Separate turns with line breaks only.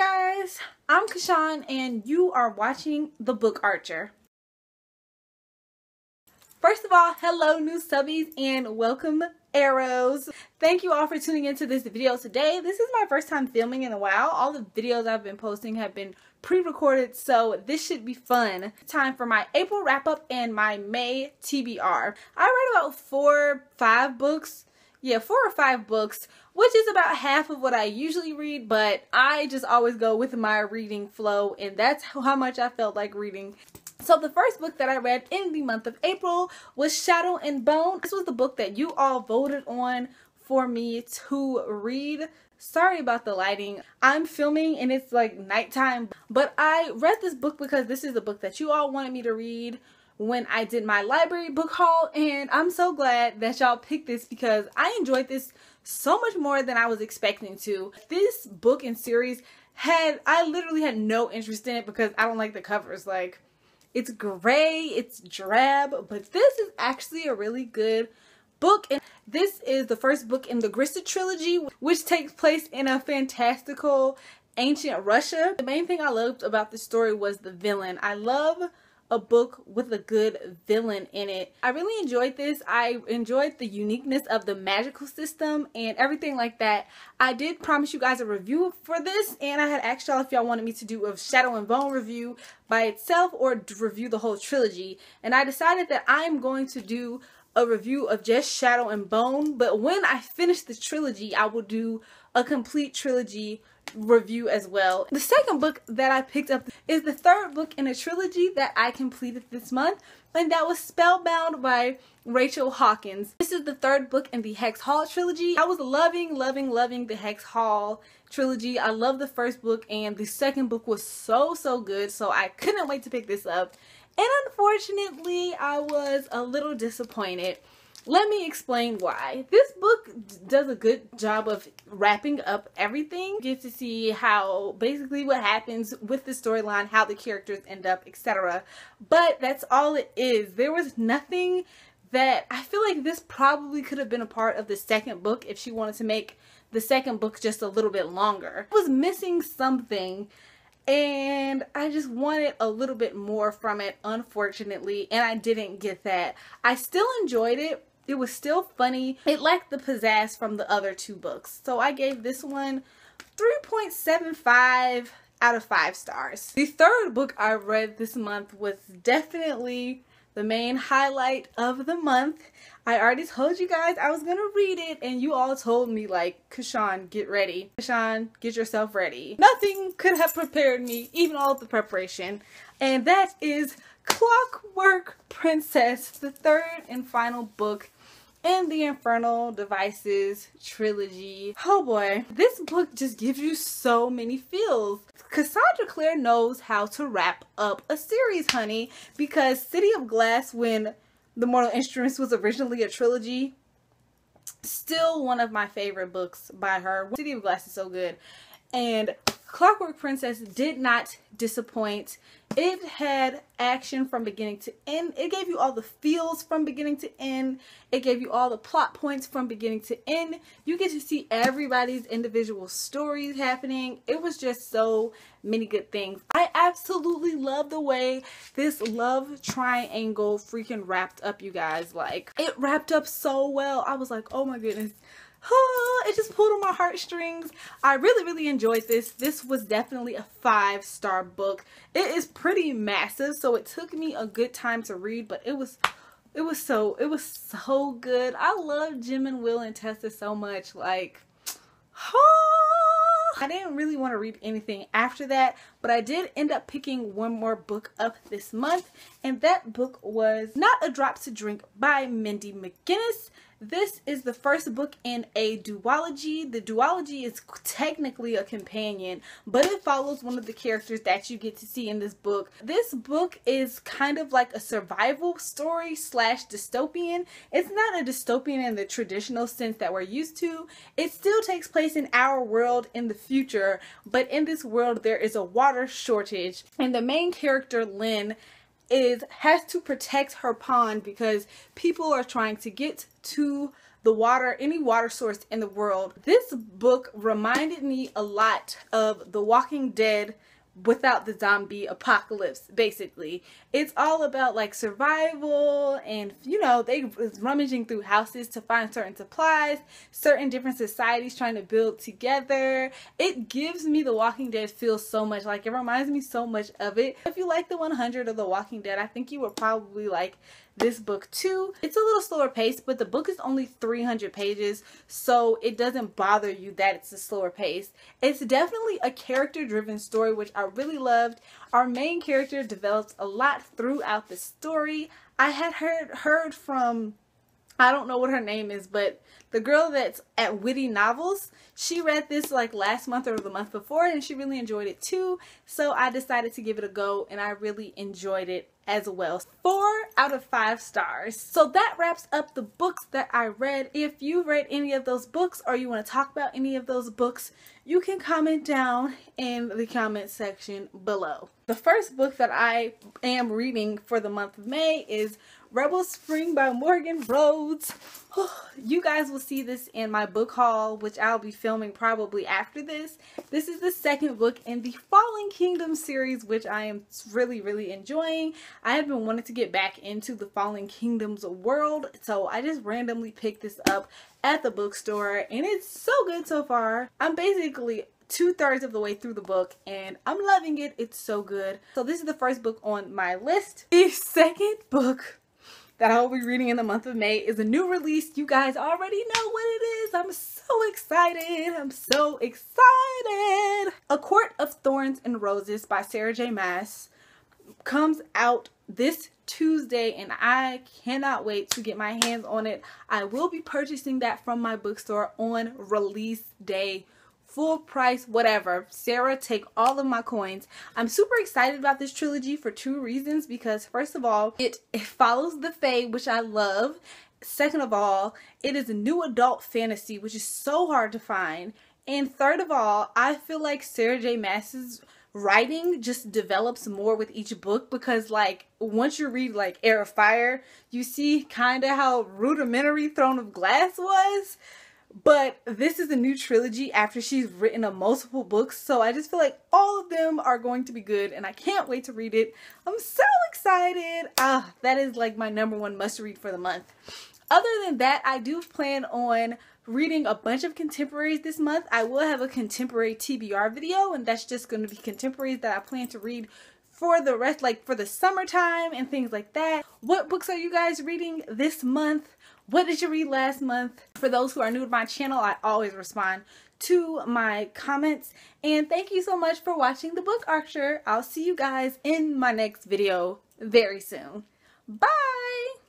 Hi guys, I'm Cassandra and you are watching The Book Archer. First of all, hello new subbies and welcome arrows. Thank you all for tuning into this video today. This is my first time filming in a while. All the videos I've been posting have been pre-recorded, so this should be fun. Time for my April wrap-up and my May TBR. I read about 4 or 5 books. Yeah, 4 or 5 books, which is about half of what I usually read, but I just always go with my reading flow, and that's how much I felt like reading. So the first book that I read in the month of April was Shadow and Bone. This was the book that you all voted on for me to read. Sorry about the lighting. I'm filming and it's like nighttime, but I read this book because this is the book that you all wanted me to read when I did my library book haul, and I'm so glad that y'all picked this because I enjoyed this so much more than I was expecting to. This book and series I literally had no interest in it because I don't like the covers. Like, it's gray, it's drab, but this is actually a really good book. And this is the first book in the Grista trilogy, which takes place in a fantastical ancient Russia. The main thing I loved about this story was the villain. I love a book with a good villain in it. I really enjoyed this. I enjoyed the uniqueness of the magical system and everything like that. I did promise you guys a review for this, and I had asked y'all if y'all wanted me to do a Shadow and Bone review by itself or review the whole trilogy, and I decided that I'm going to do a review of just Shadow and Bone, but when I finish the trilogy I will do a complete trilogy review as well. The second book that I picked up is the third book in a trilogy that I completed this month, and that was Spellbound by Rachel Hawkins. This is the third book in the Hex Hall trilogy. I was loving the Hex Hall trilogy. I love the first book and the second book was so good, so I couldn't wait to pick this up. And unfortunately, I was a little disappointed. Let me explain why. This book does a good job of wrapping up everything. You get to see how basically what happens with the storyline, how the characters end up, etc. But that's all it is. There was nothing that I feel like this probably could have been a part of the second book if she wanted to make the second book just a little bit longer. I was missing something, and I just wanted a little bit more from it, unfortunately, and I didn't get that. I still enjoyed it. It was still funny. It lacked the pizzazz from the other 2 books. So I gave this one 3.75 out of 5 stars. The third book I read this month was definitely the main highlight of the month. I already told you guys I was gonna read it, and you all told me, like, Cassandra, get ready. Cassandra, get yourself ready. Nothing could have prepared me, even all of the preparation. And that is Clockwork Princess, the third and final book in the Infernal Devices trilogy. Oh boy, this book just gives you so many feels. Cassandra Clare knows how to wrap up a series, honey, because City of Glass, when The Mortal Instruments was originally a trilogy, still one of my favorite books by her. City of Glass is so good. And Clockwork Princess did not disappoint. It had action from beginning to end. It gave you all the feels from beginning to end. It gave you all the plot points from beginning to end. You get to see everybody's individual stories happening. It was just so many good things. I absolutely love the way this love triangle freaking wrapped up, you guys. Like, it wrapped up so well. I was like, oh my goodness. It just pulled on my heartstrings. I really enjoyed this. This was definitely a 5-star book. It is pretty massive, so it took me a good time to read, but it was so good. I love Jim and Will and Tessa so much. Like, I didn't really want to read anything after that, but I did end up picking one more book up this month, and that book was Not a Drop to Drink by Mindy McGinnis. This is the first book in a duology. The duology is technically a companion, but it follows one of the characters that you get to see in this book. This book is kind of like a survival story slash dystopian. It's not a dystopian in the traditional sense that we're used to. It still takes place in our world in the future, but in this world there is a water shortage, and the main character, Lynn, has to protect her pond because people are trying to get to the water, any water source in the world. This book reminded me a lot of The Walking Dead without the zombie apocalypse. Basically, it's all about like survival, and you know, they was rummaging through houses to find certain supplies, certain different societies trying to build together. It gives me The Walking Dead feel so much. Like, it reminds me so much of it. If you like the 100 of The Walking Dead, I think you would probably like this book too. It's a little slower paced, but the book is only 300 pages, so it doesn't bother you that it's a slower pace. It's definitely a character driven story, which I really loved. Our main character develops a lot throughout the story. I had heard from, I don't know what her name is, but the girl that's at Witty Novels, she read this like last month or the month before, and she really enjoyed it too. So I decided to give it a go, and I really enjoyed it as well. 4 out of 5 stars. So that wraps up the books that I read. If you read any of those books, or you want to talk about any of those books, you can comment down in the comment section below. The first book that I am reading for the month of May is Rebel Spring by Morgan Rhodes. You guys will see this in my book haul, which I'll be filming probably after this. This is the second book in the Fallen Kingdom series, which I am really enjoying. I have been wanting to get back into the Fallen Kingdoms world, so I just randomly picked this up at the bookstore, and it's so good so far. I'm basically 2/3 of the way through the book, and I'm loving it. It's so good. So this is the first book on my list. The second book that I will be reading in the month of May is a new release. You guys already know what it is. I'm so excited. I'm so excited. A Quart of Thorns and Roses by Sara J. Maas comes out this Tuesday, and I cannot wait to get my hands on it. I will be purchasing that from my bookstore on release day. Full price, whatever. Sara, take all of my coins. I'm super excited about this trilogy for 2 reasons. Because first of all, it follows the Fae, which I love. Second of all, it is a new adult fantasy, which is so hard to find. And third of all, I feel like Sara J. Maas's writing just develops more with each book, because like once you read like Heir of Fire, you see kind of how rudimentary Throne of Glass was. But this is a new trilogy after she's written a multiple books, so I just feel like all of them are going to be good, and I can't wait to read it. I'm so excited. That is like my #1 must read for the month. Other than that, I do plan on reading a bunch of contemporaries this month. I will have a contemporary TBR video, and that's just going to be contemporaries that I plan to read for the rest, like for the summertime and things like that. What books are you guys reading this month? What did you read last month? For those who are new to my channel, I always respond to my comments. And thank you so much for watching The Book Archer. I'll see you guys in my next video very soon. Bye!